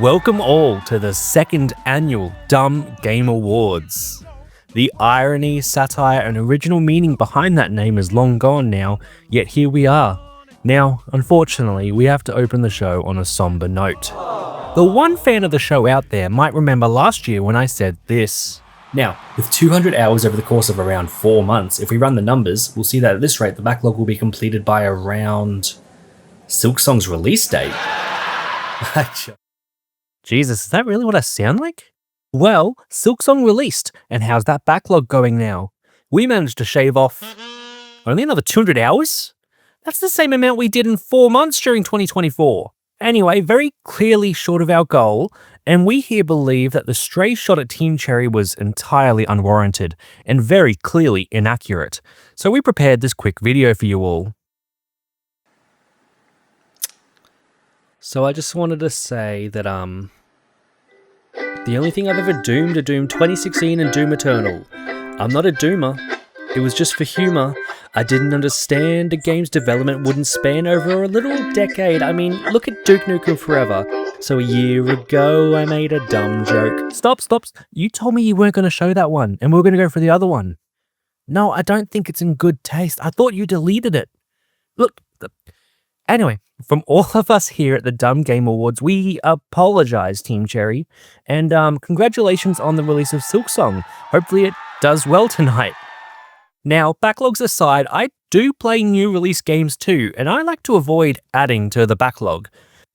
Welcome all to the second annual Dumb Game Awards. The irony, satire, and original meaning behind that name is long gone now, yet here we are. Now, unfortunately, we have to open the show on a somber note. The one fan of the show out there might remember last year when I said this. Now, with 200 hours over the course of around 4 months, if we run the numbers, we'll see that at this rate the backlog will be completed by around Silksong's release date. Jesus, is that really what I sound like? Well, Silksong released, and how's that backlog going now? We managed to shave off only another 200 hours? That's the same amount we did in 4 months during 2024. Anyway, very clearly short of our goal, and we here believe that the stray shot at Team Cherry was entirely unwarranted and very clearly inaccurate. So we prepared this quick video for you all. So I just wanted to say that, the only thing I've ever doomed are Doom 2016 and Doom Eternal. I'm not a doomer. It was just for humour. I didn't understand the game's development wouldn't span over a literal decade. I mean, look at Duke Nukem Forever. So a year ago, I made a dumb joke. Stop. You told me you weren't going to show that one, and we were going to go for the other one. No, I don't think it's in good taste. I thought you deleted it. Look, anyway, from all of us here at the Dumb Game Awards, we apologize, Team Cherry, and congratulations on the release of Silksong. Hopefully it does well tonight. Now, backlogs aside, I do play new release games too, and I like to avoid adding to the backlog.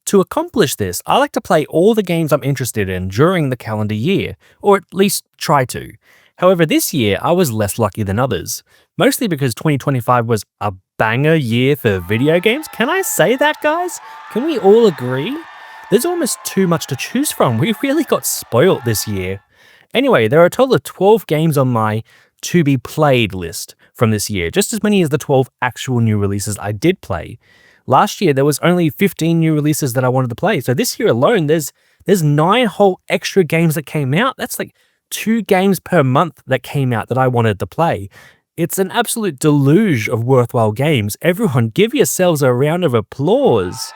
To accomplish this, I like to play all the games I'm interested in during the calendar year, or at least try to. However, this year I was less lucky than others, mostly because 2025 was a banger year for video games. Can I say that, guys? Can we all agree? There's almost too much to choose from. We really got spoilt this year. Anyway, there are a total of 12 games on my to be played list from this year, just as many as the 12 actual new releases I did play. Last year there was only 15 new releases that I wanted to play, so this year alone there's 9 whole extra games that came out. That's like 2 games per month that came out that I wanted to play. It's an absolute deluge of worthwhile games. Everyone give yourselves a round of applause.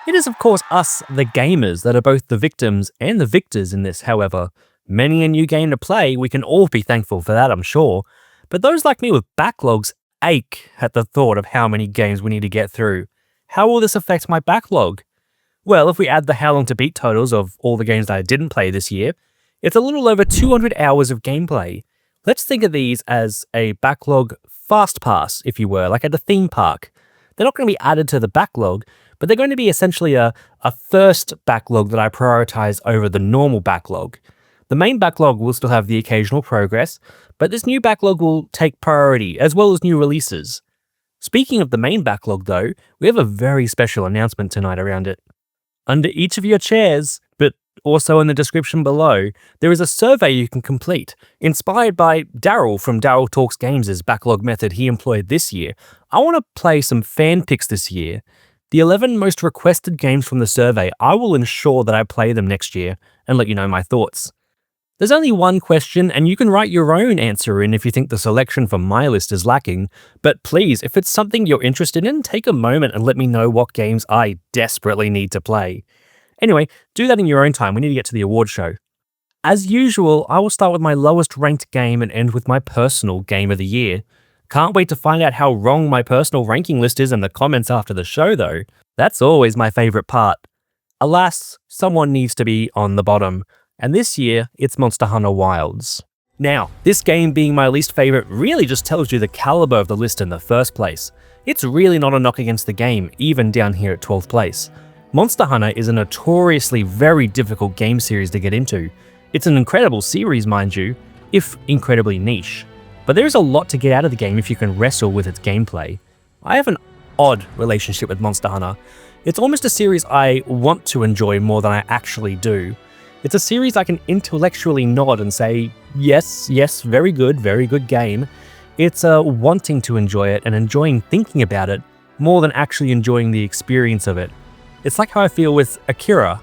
It is of course us, the gamers, that are both the victims and the victors in this, however. Many a new game to play, we can all be thankful for that, I'm sure. But those like me with backlogs ache at the thought of how many games we need to get through. How will this affect my backlog? Well, if we add the how long to beat totals of all the games that I didn't play this year, it's a little over 200 hours of gameplay. Let's think of these as a backlog fast pass, if you were, like at a theme park. They're not going to be added to the backlog, but they're going to be essentially a first backlog that I prioritize over the normal backlog. The main backlog will still have the occasional progress, but this new backlog will take priority, as well as new releases. Speaking of the main backlog though, we have a very special announcement tonight around it. Under each of your chairs, but also in the description below, there is a survey you can complete, inspired by Daryl from Daryl Talks Games' backlog method he employed this year. I want to play some fan picks this year. The 11 most requested games from the survey, I will ensure that I play them next year and let you know my thoughts. There's only one question, and you can write your own answer in if you think the selection from my list is lacking, but please, if it's something you're interested in, take a moment and let me know what games I desperately need to play. Anyway, do that in your own time. We need to get to the award show. As usual, I will start with my lowest ranked game and end with my personal game of the year. Can't wait to find out how wrong my personal ranking list is in the comments after the show though. That's always my favourite part. Alas, someone needs to be on the bottom, and this year it's Monster Hunter Wilds. Now, this game being my least favourite really just tells you the calibre of the list in the first place. It's really not a knock against the game, even down here at 12th place. Monster Hunter is a notoriously very difficult game series to get into. It's an incredible series, mind you, if incredibly niche. But there is a lot to get out of the game if you can wrestle with its gameplay. I have an odd relationship with Monster Hunter. It's almost a series I want to enjoy more than I actually do. It's a series I can intellectually nod and say, yes, very good game. It's wanting to enjoy it and enjoying thinking about it more than actually enjoying the experience of it. It's like how I feel with Akira.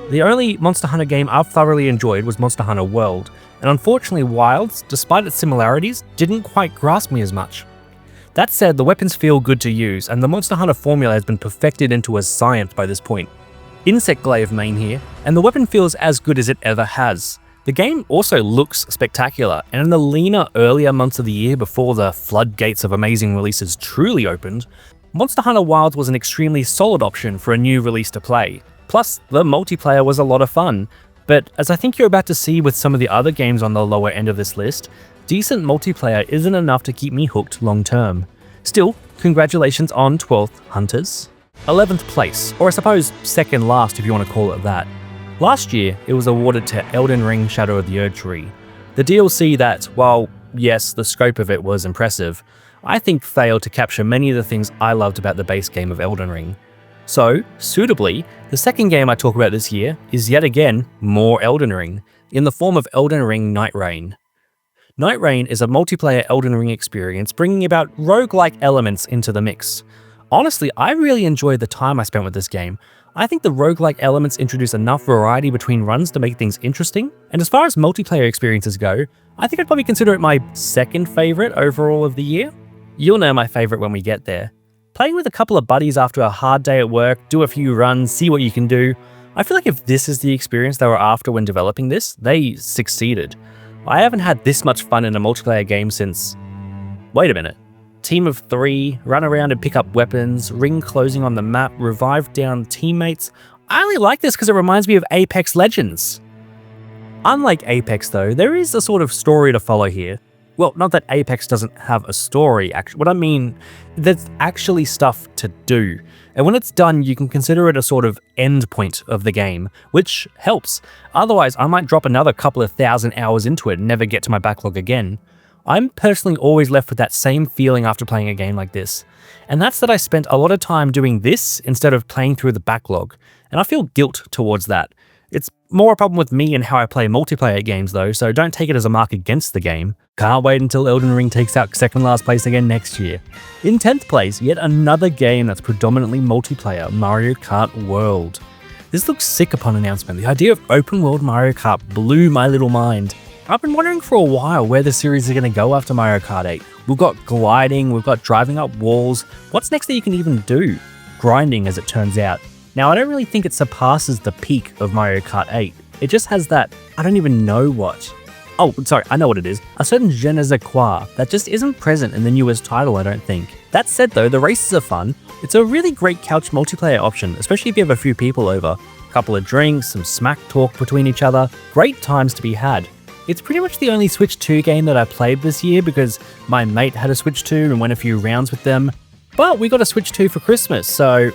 The only Monster Hunter game I've thoroughly enjoyed was Monster Hunter World, and unfortunately Wilds, despite its similarities, didn't quite grasp me as much. That said, the weapons feel good to use, and the Monster Hunter formula has been perfected into a science by this point. Insect Glaive main here, and the weapon feels as good as it ever has. The game also looks spectacular, and in the leaner, earlier months of the year before the floodgates of amazing releases truly opened, Monster Hunter Wilds was an extremely solid option for a new release to play. Plus, the multiplayer was a lot of fun, but as I think you're about to see with some of the other games on the lower end of this list, decent multiplayer isn't enough to keep me hooked long term. Still, congratulations on 12th, Hunters. 11th place, or I suppose second last if you want to call it that. Last year, it was awarded to Elden Ring Shadow of the Erdtree. The DLC that, while yes, the scope of it was impressive, I think failed to capture many of the things I loved about the base game of Elden Ring. So, suitably, the second game I talk about this year is yet again more Elden Ring, in the form of Elden Ring Nightreign. Nightreign is a multiplayer Elden Ring experience bringing about roguelike elements into the mix. Honestly, I really enjoyed the time I spent with this game. I think the roguelike elements introduce enough variety between runs to make things interesting, and as far as multiplayer experiences go, I think I'd probably consider it my second favourite overall of the year. You'll know my favourite when we get there. Playing with a couple of buddies after a hard day at work, do a few runs, see what you can do. I feel like if this is the experience they were after when developing this, they succeeded. I haven't had this much fun in a multiplayer game since... Wait a minute. Team of 3, run around and pick up weapons, ring closing on the map, revive down teammates. I only like this because it reminds me of Apex Legends. Unlike Apex though, there is a sort of story to follow here. Well, not that Apex doesn't have a story, what I mean, there's actually stuff to do. And when it's done, you can consider it a sort of end point of the game, which helps. Otherwise, I might drop another couple of thousand hours into it and never get to my backlog again. I'm personally always left with that same feeling after playing a game like this, and that's that I spent a lot of time doing this instead of playing through the backlog, and I feel guilt towards that. It's more a problem with me and how I play multiplayer games though, so don't take it as a mark against the game. Can't wait until Elden Ring takes out second last place again next year. In 10th place, yet another game that's predominantly multiplayer, Mario Kart World. This looks sick upon announcement. The idea of open world Mario Kart blew my little mind. I've been wondering for a while where the series is going to go after Mario Kart 8. We've got gliding, we've got driving up walls. What's next that you can even do? Grinding, as it turns out. Now, I don't really think it surpasses the peak of Mario Kart 8. It just has that, I don't even know what. Oh, sorry, I know what it is. A certain je ne sais quoi that just isn't present in the newest title, I don't think. That said though, the races are fun. It's a really great couch multiplayer option, especially if you have a few people over. A couple of drinks, some smack talk between each other. Great times to be had. It's pretty much the only Switch 2 game that I played this year because my mate had a Switch 2 and went a few rounds with them. But we got a Switch 2 for Christmas, so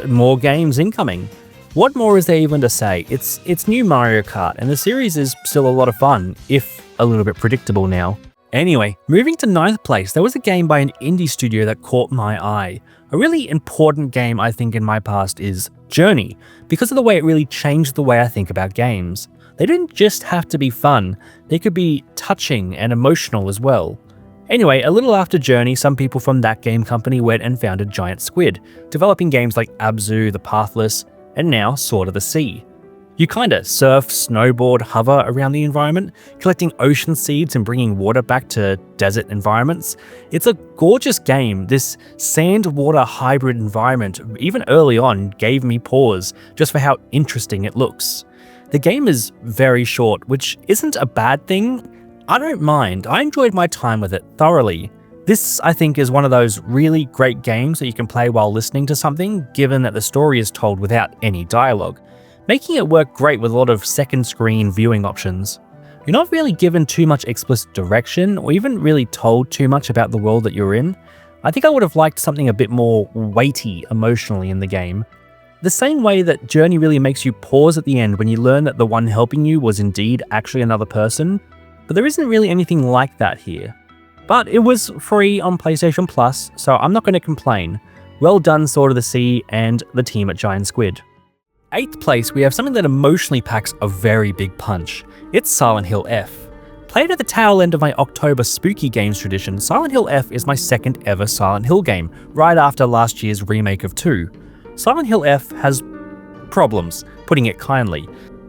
more games incoming. What more is there even to say? It's new Mario Kart, and the series is still a lot of fun, if a little bit predictable now. Anyway, moving to 9th place, there was a game by an indie studio that caught my eye. A really important game I think in my past is Journey, because of the way it really changed the way I think about games. They didn't just have to be fun, they could be touching and emotional as well. Anyway, a little after Journey, some people from that game company went and founded Giant Squid, developing games like Abzu, The Pathless, and now Sword of the Sea. You kinda surf, snowboard, hover around the environment, collecting ocean seeds and bringing water back to desert environments. It's a gorgeous game. This sand-water hybrid environment, even early on, gave me pause just for how interesting it looks. The game is very short, which isn't a bad thing. I don't mind. I enjoyed my time with it thoroughly. This, I think, is one of those really great games that you can play while listening to something, given that the story is told without any dialogue, making it work great with a lot of second screen viewing options. You're not really given too much explicit direction, or even really told too much about the world that you're in. I think I would have liked something a bit more weighty emotionally in the game. The same way that Journey really makes you pause at the end when you learn that the one helping you was indeed actually another person, but there isn't really anything like that here. But it was free on PlayStation Plus, so I'm not going to complain. Well done, Sword of the Sea and the team at Giant Squid. 8th place, we have something that emotionally packs a very big punch. It's Silent Hill F. Played at the tail end of my October spooky games tradition, Silent Hill F is my second ever Silent Hill game, right after last year's remake of 2. Silent Hill F has problems, putting it kindly.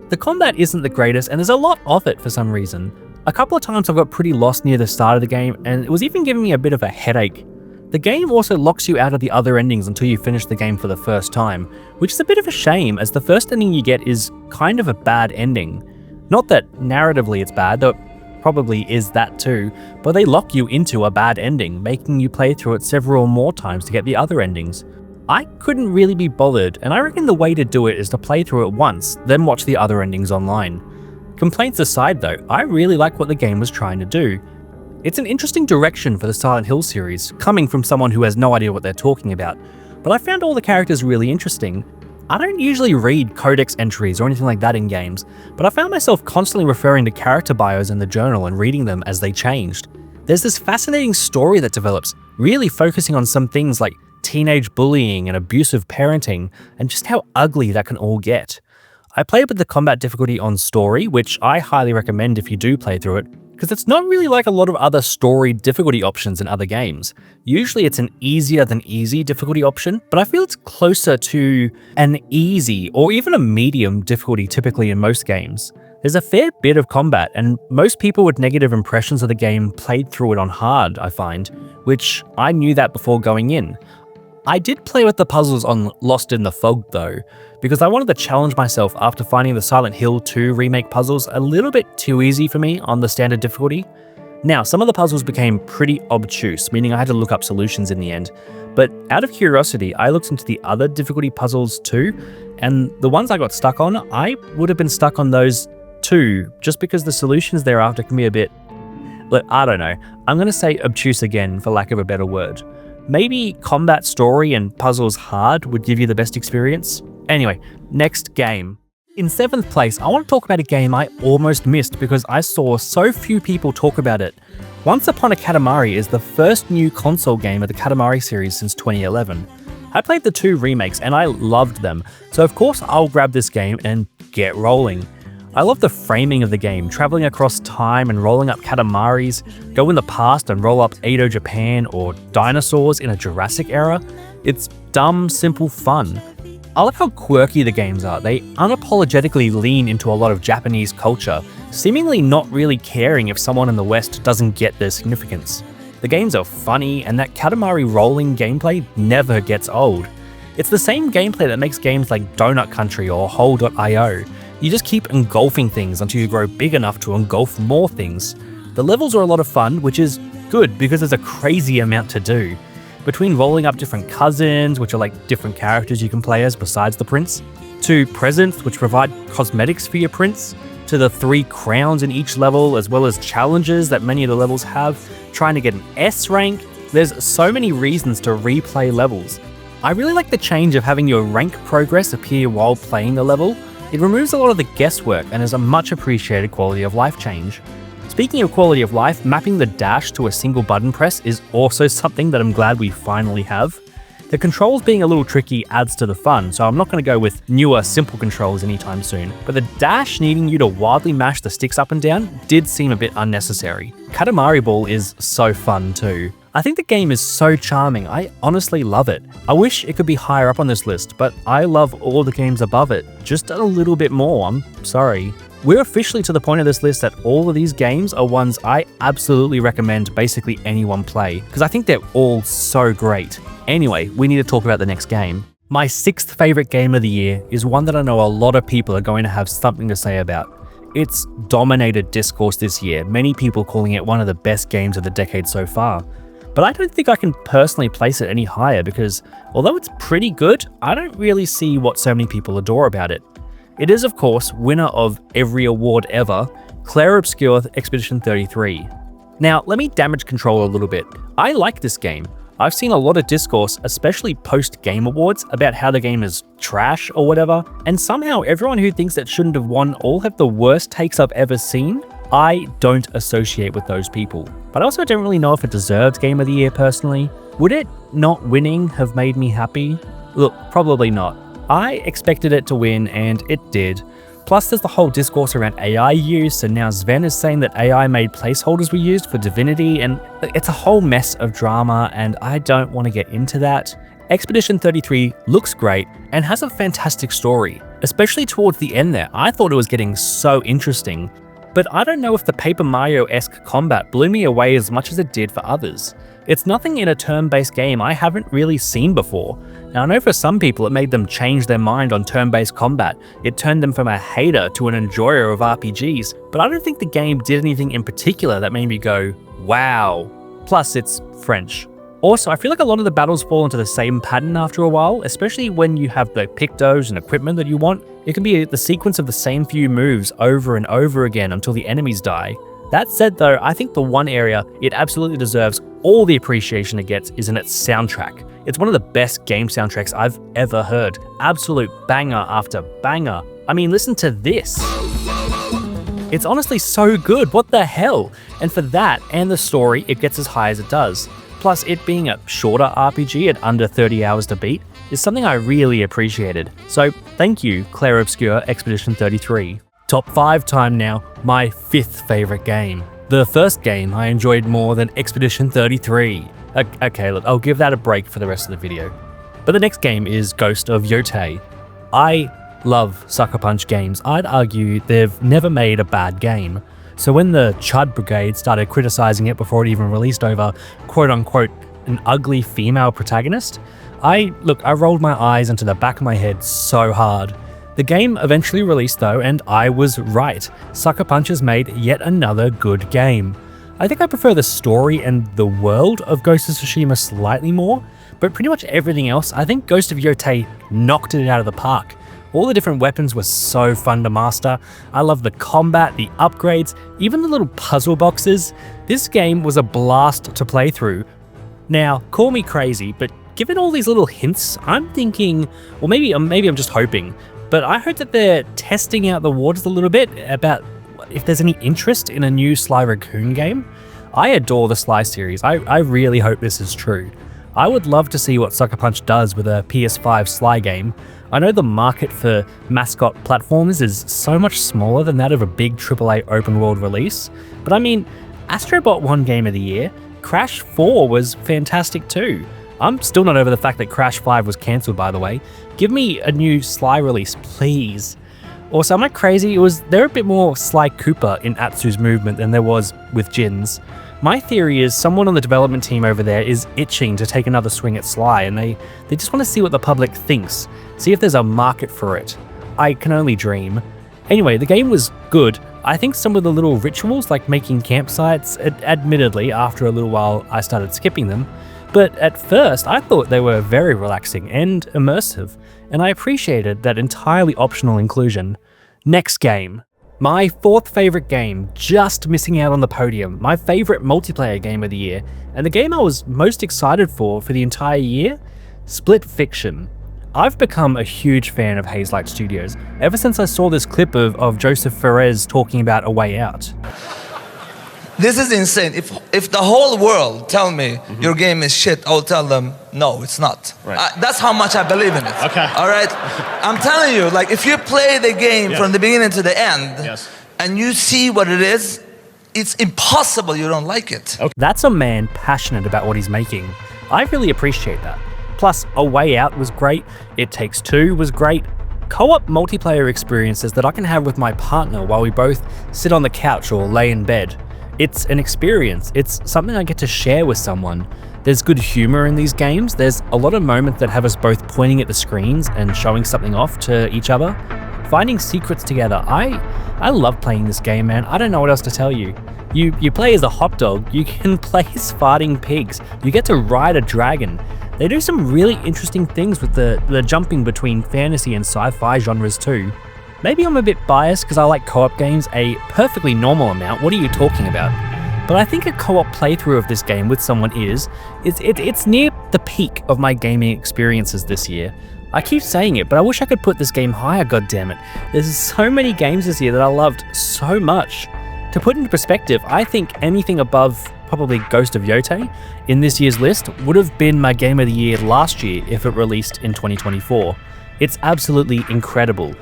The combat isn't the greatest and there's a lot of it for some reason. A couple of times I got pretty lost near the start of the game and it was even giving me a bit of a headache. The game also locks you out of the other endings until you finish the game for the first time, which is a bit of a shame as the first ending you get is kind of a bad ending. Not that narratively it's bad, though it probably is that too, but they lock you into a bad ending, making you play through it several more times to get the other endings. I couldn't really be bothered, and I reckon the way to do it is to play through it once, then watch the other endings online. Complaints aside though, I really like what the game was trying to do. It's an interesting direction for the Silent Hill series, coming from someone who has no idea what they're talking about, but I found all the characters really interesting. I don't usually read codex entries or anything like that in games, but I found myself constantly referring to character bios in the journal and reading them as they changed. There's this fascinating story that develops, really focusing on some things like teenage bullying and abusive parenting, and just how ugly that can all get. I played with the combat difficulty on story, which I highly recommend if you do play through it, because it's not really like a lot of other story difficulty options in other games. Usually it's an easier than easy difficulty option, but I feel it's closer to an easy or even a medium difficulty typically in most games. There's a fair bit of combat, and most people with negative impressions of the game played through it on hard, I find, which I knew that before going in. I did play with the puzzles on Lost in the Fog though, because I wanted to challenge myself after finding the Silent Hill 2 remake puzzles a little bit too easy for me on the standard difficulty. Now, some of the puzzles became pretty obtuse, meaning I had to look up solutions in the end, but out of curiosity, I looked into the other difficulty puzzles too, and the ones I got stuck on, I would have been stuck on those too, just because the solutions thereafter can be a bit, I don't know, I'm going to say obtuse again for lack of a better word. Maybe combat story and puzzles hard would give you the best experience. Anyway, next game. In 7th place, I want to talk about a game I almost missed because I saw so few people talk about it. Once Upon a Katamari is the first new console game of the Katamari series since 2011. I played the 2 remakes and I loved them, so of course I'll grab this game and get rolling. I love the framing of the game, traveling across time and rolling up Katamaris, go in the past and roll up Edo Japan or dinosaurs in a Jurassic era. It's dumb, simple fun. I love how quirky the games are. They unapologetically lean into a lot of Japanese culture, seemingly not really caring if someone in the West doesn't get their significance. The games are funny, and that Katamari rolling gameplay never gets old. It's the same gameplay that makes games like Donut Country or Hole.io. You just keep engulfing things until you grow big enough to engulf more things. The levels are a lot of fun, which is good because there's a crazy amount to do. Between rolling up different cousins, which are like different characters you can play as besides the prince, to presents which provide cosmetics for your prince, to the 3 crowns in each level, as well as challenges that many of the levels have, trying to get an S rank, there's so many reasons to replay levels. I really like the change of having your rank progress appear while playing the level. It removes a lot of the guesswork and is a much appreciated quality of life change. Speaking of quality of life, mapping the dash to a single button press is also something that I'm glad we finally have. The controls being a little tricky adds to the fun, so I'm not going to go with newer, simple controls anytime soon, but the dash needing you to wildly mash the sticks up and down did seem a bit unnecessary. Katamari Ball is so fun too. I think the game is so charming, I honestly love it. I wish it could be higher up on this list, but I love all the games above it, just a little bit more, I'm sorry. We're officially to the point of this list that all of these games are ones I absolutely recommend basically anyone play, because I think they're all so great. Anyway, we need to talk about the next game. My 6th favourite game of the year is one that I know a lot of people are going to have something to say about. It's dominated discourse this year, many people calling it one of the best games of the decade so far. But I don't think I can personally place it any higher because, although it's pretty good, I don't really see what so many people adore about it. It is, of course, winner of every award ever, Clair Obscur Expedition 33. Now, let me damage control a little bit. I like this game. I've seen a lot of discourse, especially post-Game Awards, about how the game is trash or whatever, and somehow everyone who thinks it shouldn't have won all have the worst takes I've ever seen. I don't associate with those people. But I also don't really know if it deserved Game of the Year personally. Would it not winning have made me happy? Look, probably not. I expected it to win, and it did. Plus, there's the whole discourse around AI use, so now Sven is saying that AI-made placeholders were used for Divinity, and it's a whole mess of drama, and I don't want to get into that. Expedition 33 looks great, and has a fantastic story. Especially towards the end there, I thought it was getting so interesting. but I don't know if the Paper Mario-esque combat blew me away as much as it did for others. It's nothing in a turn-based game I haven't really seen before. Now I know for some people it made them change their mind on turn-based combat. It turned them from a hater to an enjoyer of RPGs, but I don't think the game did anything in particular that made me go, wow. Plus it's French. Also, I feel like a lot of the battles fall into the same pattern after a while, especially when you have the pictos and equipment that you want. It can be the sequence of the same few moves over and over again until the enemies die. That said though, I think the one area it absolutely deserves all the appreciation it gets is in its soundtrack. It's one of the best game soundtracks I've ever heard. Absolute banger after banger. I mean, listen to this. It's honestly so good, what the hell? And for that and the story, it gets as high as it does. Plus, it being a shorter RPG at under 30 hours to beat is something I really appreciated. So thank you, Clair Obscur Expedition 33. Top 5 time now, my 5th favourite game. The first game I enjoyed more than Expedition 33. Okay, look, I'll give that a break for the rest of the video. But the next game is Ghost of Yōtei. I love Sucker Punch games. I'd argue they've never made a bad game. So when the Chud Brigade started criticizing it before it even released over quote-unquote an ugly female protagonist, I rolled my eyes into the back of my head so hard. The game eventually released though, and I was right. Sucker Punch has made yet another good game. I think I prefer the story and the world of Ghost of Tsushima slightly more, but pretty much everything else, I think Ghost of Yōtei knocked it out of the park. All the different weapons were so fun to master. I love the combat, the upgrades, even the little puzzle boxes. This game was a blast to play through. Now, call me crazy, but given all these little hints, I'm thinking, well maybe I'm just hoping, but I hope that they're testing out the waters a little bit about if there's any interest in a new Sly Raccoon game. I adore the Sly series. I really hope this is true. I would love to see what Sucker Punch does with a PS5 Sly game. I know the market for mascot platformers is so much smaller than that of a big AAA open world release, but I mean, Astrobot won Game of the Year, Crash 4 was fantastic too. I'm still not over the fact that Crash 5 was cancelled, by the way. Give me a new Sly release, please. Also, am I crazy? Was there a bit more Sly Cooper in Atsu's movement than there was with Jin's? My theory is someone on the development team over there is itching to take another swing at Sly, and they just want to see what the public thinks, see if there's a market for it. I can only dream. Anyway, the game was good. I think some of the little rituals, like making campsites, admittedly, after a little while I started skipping them, but at first I thought they were very relaxing and immersive, and I appreciated that entirely optional inclusion. Next game. My 4th favourite game, just missing out on the podium, my favourite multiplayer game of the year, and the game I was most excited for the entire year? Split Fiction. I've become a huge fan of Hazelight Studios, ever since I saw this clip of Joseph Fares talking about A Way Out. This is insane. If the whole world tell me your game is shit, I'll tell them, no, it's not. Right. That's how much I believe in it. Okay. All right? I'm telling you, like, if you play the game from the beginning to the end, Yes. and you see what it is, it's impossible you don't like it. Okay. That's a man passionate about what he's making. I really appreciate that. Plus, A Way Out was great, It Takes Two was great, co-op multiplayer experiences that I can have with my partner while we both sit on the couch or lay in bed. It's an experience, it's something I get to share with someone. There's good humor in these games, there's a lot of moments that have us both pointing at the screens and showing something off to each other. Finding secrets together, I love playing this game, man. I don't know what else to tell you. You play as a hot dog, you can play as farting pigs, you get to ride a dragon. They do some really interesting things with the jumping between fantasy and sci-fi genres too. Maybe I'm a bit biased because I like co-op games a perfectly normal amount, what are you talking about? But I think a co-op playthrough of this game with someone it's near the peak of my gaming experiences this year. I keep saying it, but I wish I could put this game higher, goddammit. There's so many games this year that I loved so much. To put into perspective, I think anything above probably Ghost of Yōtei in this year's list would have been my game of the year last year if it released in 2024. It's absolutely incredible.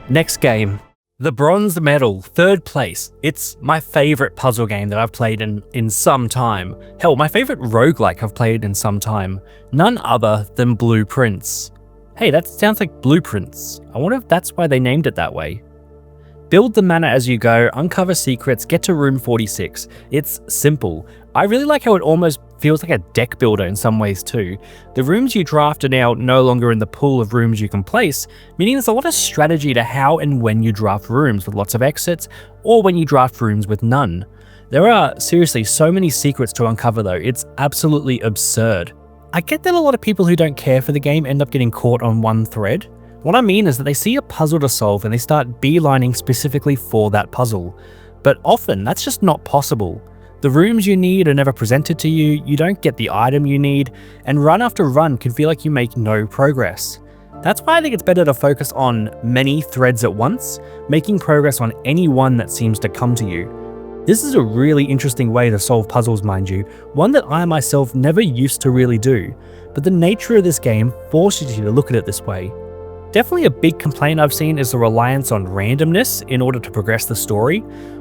Next game, the bronze medal, 3rd place. It's my favourite puzzle game that I've played in some time. Hell, my favourite roguelike I've played in some time. None other than Blueprints. Hey, that sounds like Blueprints. I wonder if that's why they named it that way. Build the mana as you go, uncover secrets, get to room 46. It's simple. I really like how it almost feels like a deck builder in some ways too. The rooms you draft are now no longer in the pool of rooms you can place, meaning there's a lot of strategy to how and when you draft rooms with lots of exits, or when you draft rooms with none. There are seriously so many secrets to uncover though, it's absolutely absurd. I get that a lot of people who don't care for the game end up getting caught on one thread. What I mean is that they see a puzzle to solve and they start beelining specifically for that puzzle. But often that's just not possible. The rooms you need are never presented to you, you don't get the item you need, and run after run can feel like you make no progress. That's why I think it's better to focus on many threads at once, making progress on any one that seems to come to you. This is a really interesting way to solve puzzles, mind you, one that I myself never used to really do, but the nature of this game forces you to look at it this way. Definitely a big complaint I've seen is the reliance on randomness in order to progress the story,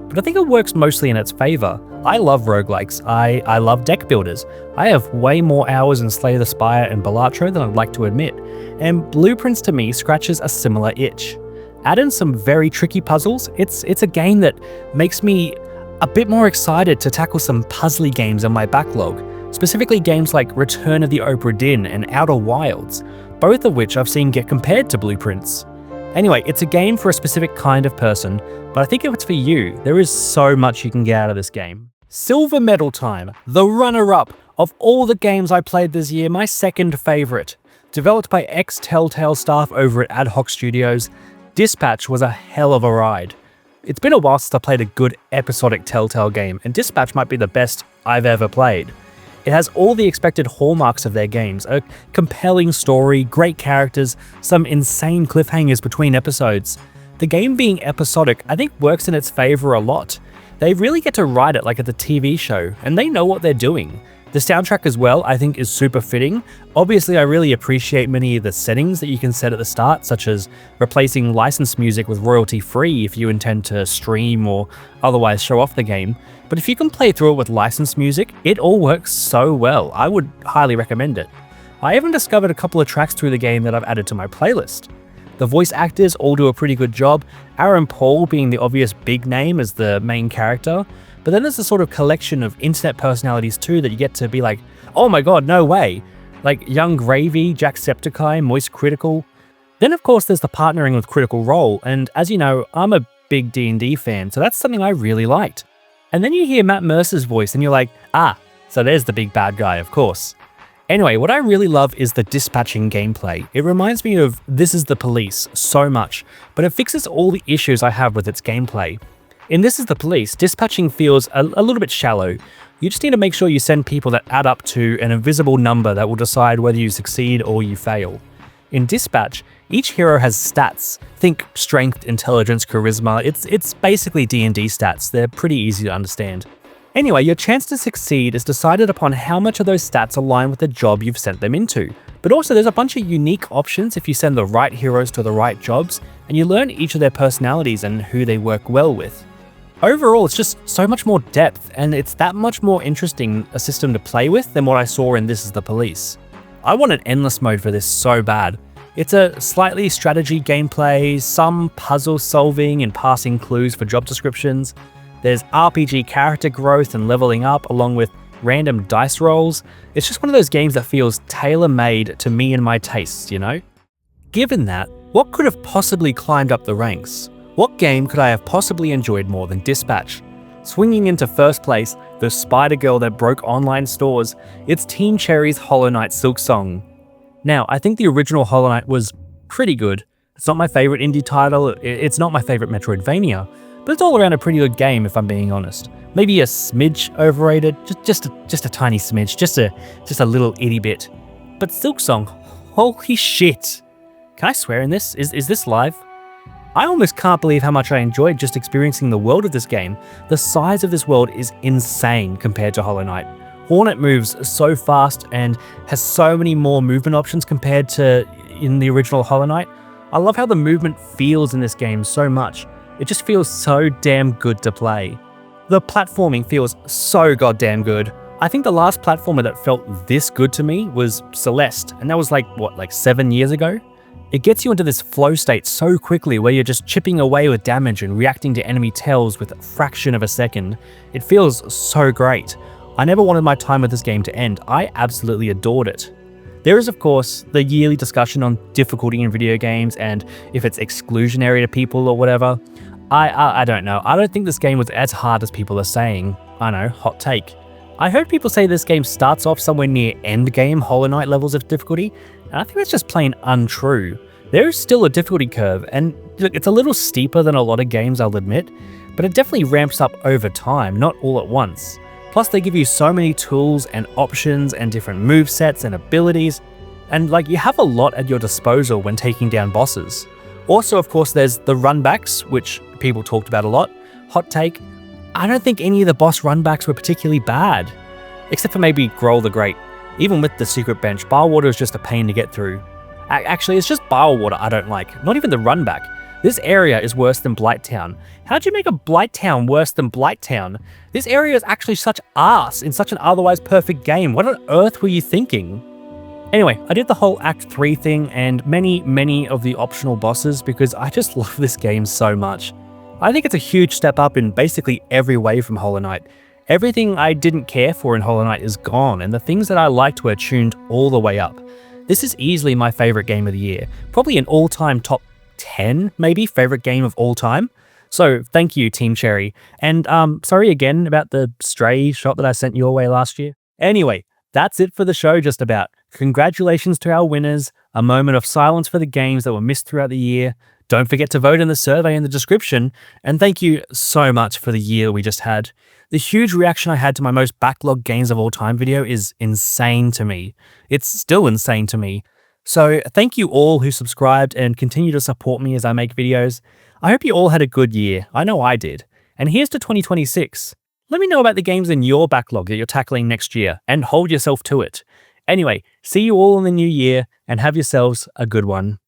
but I think it works mostly in its favour. I love roguelikes, I love deck builders. I have way more hours in Slay the Spire and Balatro than I'd like to admit, and Blueprints to me scratches a similar itch. Add in some very tricky puzzles, it's a game that makes me a bit more excited to tackle some puzzly games in my backlog, specifically games like Return of the Obra Dinn and Outer Wilds, both of which I've seen get compared to Blueprints. Anyway, it's a game for a specific kind of person, but I think if it's for you, there is so much you can get out of this game. Silver Medal time, the runner-up of all the games I played this year, my second favourite. Developed by ex-Telltale staff over at Ad Hoc Studios, Dispatch was a hell of a ride. It's been a while since I played a good episodic Telltale game, and Dispatch might be the best I've ever played. It has all the expected hallmarks of their games, a compelling story, great characters, some insane cliffhangers between episodes. The game being episodic, I think works in its favour a lot. They really get to write it like it's a TV show, and they know what they're doing. The soundtrack as well, I think, is super fitting. Obviously, I really appreciate many of the settings that you can set at the start, such as replacing licensed music with royalty-free if you intend to stream or otherwise show off the game. But if you can play through it with licensed music, it all works so well. I would highly recommend it. I even discovered a couple of tracks through the game that I've added to my playlist. The voice actors all do a pretty good job, Aaron Paul being the obvious big name as the main character, but then there's a sort of collection of internet personalities too that you get to be like, oh my god, no way. Like Young Gravy, Jacksepticeye, Moist Critical. Then of course there's the partnering with Critical Role, and as you know, I'm a big D&D fan, so that's something I really liked. And then you hear Matt Mercer's voice and you're like, ah, so there's the big bad guy, of course. Anyway, what I really love is the dispatching gameplay. It reminds me of This Is the Police so much, but it fixes all the issues I have with its gameplay. In This Is the Police, dispatching feels a little bit shallow. You just need to make sure you send people that add up to an invisible number that will decide whether you succeed or you fail. In Dispatch, each hero has stats. Think strength, intelligence, charisma. It's basically D&D stats. They're pretty easy to understand. Anyway, your chance to succeed is decided upon how much of those stats align with the job you've sent them into. But also there's a bunch of unique options if you send the right heroes to the right jobs, and you learn each of their personalities and who they work well with. Overall, it's just so much more depth, and it's that much more interesting a system to play with than what I saw in This Is the Police. I want an endless mode for this so bad. It's a slightly strategy gameplay, some puzzle solving and passing clues for job descriptions. There's RPG character growth and leveling up along with random dice rolls. It's just one of those games that feels tailor-made to me and my tastes, you know? Given that, what could have possibly climbed up the ranks? What game could I have possibly enjoyed more than Dispatch? Swinging into first place, the spider girl that broke online stores, it's Team Cherry's Hollow Knight Silksong. Now, I think the original Hollow Knight was pretty good. It's not my favorite indie title, it's not my favorite Metroidvania, but it's all around a pretty good game if I'm being honest. Maybe a smidge overrated, just a tiny smidge, just a little itty bit. But Silksong, holy shit. Can I swear in this? Is this live? I almost can't believe how much I enjoyed just experiencing the world of this game. The size of this world is insane compared to Hollow Knight. Hornet moves so fast and has so many more movement options compared to in the original Hollow Knight. I love how the movement feels in this game so much. It just feels so damn good to play. The platforming feels so goddamn good. I think the last platformer that felt this good to me was Celeste, and that was like 7 years ago? It gets you into this flow state so quickly where you're just chipping away with damage and reacting to enemy tells with a fraction of a second. It feels so great. I never wanted my time with this game to end. I absolutely adored it. There is, of course, the yearly discussion on difficulty in video games and if it's exclusionary to people or whatever. I don't know. I don't think this game was as hard as people are saying. I know, hot take. I heard people say this game starts off somewhere near endgame Hollow Knight levels of difficulty, and I think that's just plain untrue. There is still a difficulty curve, and look, it's a little steeper than a lot of games, I'll admit, but it definitely ramps up over time, not all at once. Plus they give you so many tools and options and different movesets and abilities, and like you have a lot at your disposal when taking down bosses. Also, of course, there's the runbacks, which people talked about a lot. Hot take, I don't think any of the boss runbacks were particularly bad, except for maybe Grohl the Great. Even with the secret bench, Bilewater is just a pain to get through. Actually, it's just Bilewater I don't like, not even the runback. This area is worse than Blighttown. How'd you make a Blighttown worse than Blighttown? This area is actually such arse in such an otherwise perfect game. What on earth were you thinking? Anyway, I did the whole Act 3 thing and many of the optional bosses because I just love this game so much. I think it's a huge step up in basically every way from Hollow Knight. Everything I didn't care for in Hollow Knight is gone, and the things that I liked were tuned all the way up. This is easily my favorite game of the year. Probably an all-time top 10, maybe, favorite game of all time. So thank you, Team Cherry. And sorry again about the stray shot that I sent your way last year. Anyway, that's it for the show just about. Congratulations to our winners, a moment of silence for the games that were missed throughout the year. Don't forget to vote in the survey in the description, and thank you so much for the year we just had. The huge reaction I had to my most backlog games of all time video is insane to me. It's still insane to me. So thank you all who subscribed and continue to support me as I make videos. I hope you all had a good year. I know I did. And here's to 2026. Let me know about the games in your backlog that you're tackling next year, and hold yourself to it. Anyway, see you all in the new year, and have yourselves a good one.